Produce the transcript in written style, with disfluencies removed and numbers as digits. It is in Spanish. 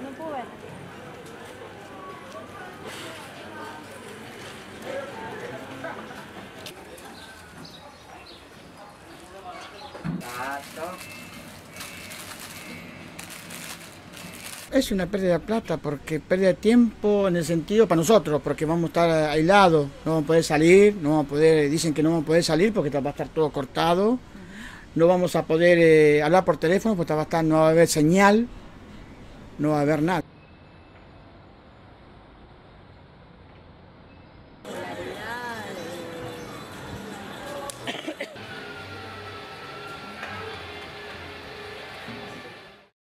No puedo ver. Es una pérdida de plata, porque pérdida de tiempo en el sentido para nosotros, porque vamos a estar aislados, no vamos a poder salir, no vamos a poder, dicen que no vamos a poder salir porque va a estar todo cortado, no vamos a poder hablar por teléfono porque no va a haber señal, no va a haber nada.